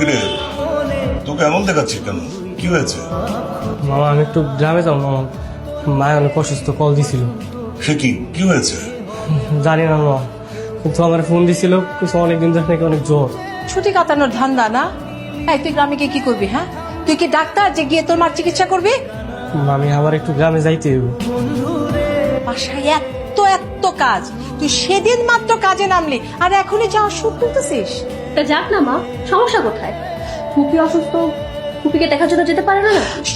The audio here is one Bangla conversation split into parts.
কিরে, তোকে এমন দেখাচ্ছি কেন? কি হয়েছে? মামা আমি একটু গ্রামে যাবো মামা, মায়ের অনেক অসুস্থ, কল দিছিল। সে কি হয়েছে? জানি না মামা, কিন্তু আমার ফোন দিছিল, কিছু অনেকদিন ধরে নাকি অনেক জ্বর। ছুটি কাটানোর ধান্দা না? এই তুই গ্রামে গিয়ে কি করবি? হ্যাঁ, তুই কি ডাক্তার যে গিয়ে তোর মার চিকিৎসা করবি? আমি আবার একটু গ্রামে যাইতে হইব। বাসায় এত কাজ, তুই সেদিন মাত্র কাজে নামলি আর এখনই যাওয়ার সুখ তুলতেছিস? তা যাক না মা, সমস্যা কোথায়? ফুপি অসুস্থ, ফুপিকে দেখার জন্য যেতে পারে না?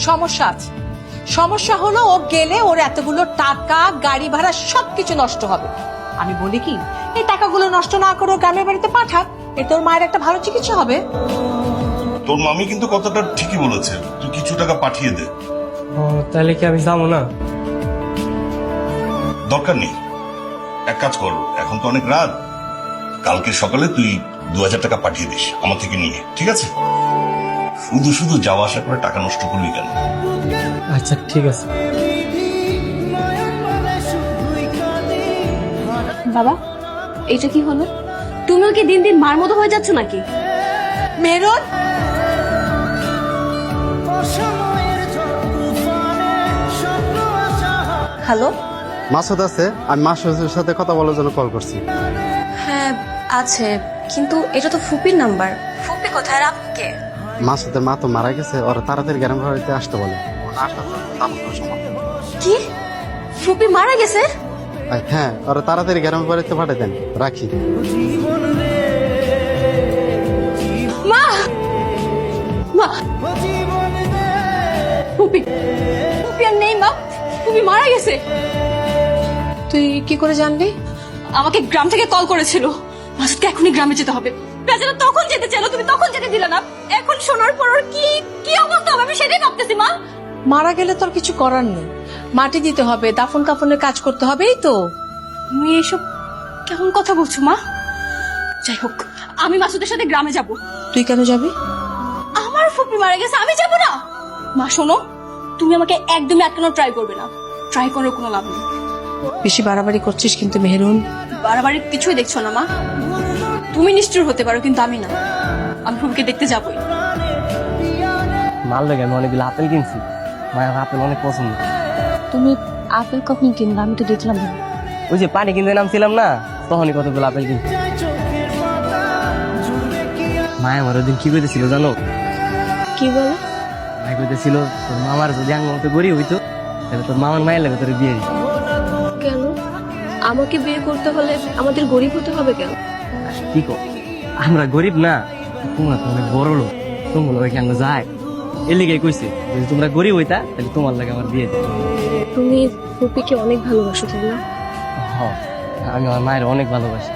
সমস্যা আছে। সমস্যা হলো ও গেলে ওর এতগুলো টাকা, গাড়ি ভাড়া সবকিছু নষ্ট হবে। আমি বলি কি, এই টাকাগুলো নষ্ট না করে ও গ্রামের বাড়িতে পাঠাক, এতে ওর মায়ের একটা ভালো চিকিৎসা হবে। তোর মামি কিন্তু কথাটা ঠিকই বলেছে, তুই কিছু টাকা পাঠিয়ে দে। ও, তাহলে কি আমি যাবো না? দরকার নেই, এক কাজ কর, এখন তো অনেক রাত, কালকে সকালে তুই 2000 টাকা পাঠিয়ে দিস আমার থেকে নিয়ে, ঠিক আছে? শুধু শুধু যাওয়া আসা করে টাকা নষ্ট করবি কেন? আচ্ছা ঠিক আছে। বাবা, এটা কি হলো? তুমিও কি দিন দিন মার মতো হয়ে যাচ্ছ নাকি? Maroon, hello. মাসুদ আছে? আমি মাসুদের সাথে কথা বলার জন্য কল করছি। হ্যাঁ আছে, কিন্তু এটা তো ফুপির নাম্বার। ফুপি কোথায়, আর আপনি কে? মাসুদের মা তো মারা গেছে, ওরা তাড়াতাড়ি গ্রাম বাড়িতে আসতে বলে। কি, ফুপি মারা গেছে? হ্যাঁ, ওরা তাড়াতাড়ি গ্রাম বাড়িতে পাঠিয়ে দেন, রাখি। মা, মা, ফুপি, ফুপি আর নেই মা, ফুপি মারা গেছে। তুই কি করে জানলি? আমাকে গ্রাম থেকে কল করেছিল, মাসুদকে এখনই গ্রামে যেতে হবে। বেচারা তখন যেতে চাইলো, তুমি তখন যেতে দিলে না। এখন শোনার পর ওর কি কি অবস্থা হবে আমি সেটাই ভাবতেছি মা। মারা গেলে তোর কিছু করার নেই, মাটি দিতে হবে, দাফন কাফনের কাজ করতে হবে, এই তো। তুমি এসব কেমন কথা বলছো মা? যাই হোক, আমি মাসুদের সাথে গ্রামে যাব। তুই কেন যাবি? আমার ফুপি মারা গেছে, আমি যাব না। মা শোনো, তুমি আমাকে একদমই আটকানোর ট্রাই করবে না, ট্রাই করার কোনো লাভ নেই। বেশি বাড়াবাড়ি করছিস কিন্তু মেহেরুন। বাড়াবাড়ি কিছুই দেখছো না মা, তুমি নিষ্ঠুর হতে পারো কিন্তু আমি না। আমি ফুপিকে দেখতে যাবই। মাল লাগে, আমি অনেকগুলো আপেল কিনছি, মায়ের আপেল অনেক পছন্দ। তুমি আপেল কখন কিনলে? আমি তো দেখলাম না। ওই যে পানি কিনতে নামছিলাম না, তখনই কতগুলো আপেল কিনছি। মায় আমার ওদিন কি কইতেছিল জানো? কি বলে? মায় কইতেছিল তোর মামার যদি আঙ্গ মতো গরিব হইতো, তাহলে তোর মামার মায়ের লাগে তোর বিয়ে দিত। কেন আমাকে বিয়ে করতে হলে আমাদের গরিব হতে হবে কেন? কি কো, আমরা গরিব না, তোমরা তো অনেক বড় লোক, তোমার লোক আঙ্গ যায়। এর লিগে কইছে যদি তোমরা গরিব হইতা তাহলে তোমার লাগে আমার বিয়ে দিত। তুমি ফুপিকে অনেক ভালোবাসো তাই না? আমি আমার মায়ের অনেক ভালোবাসি।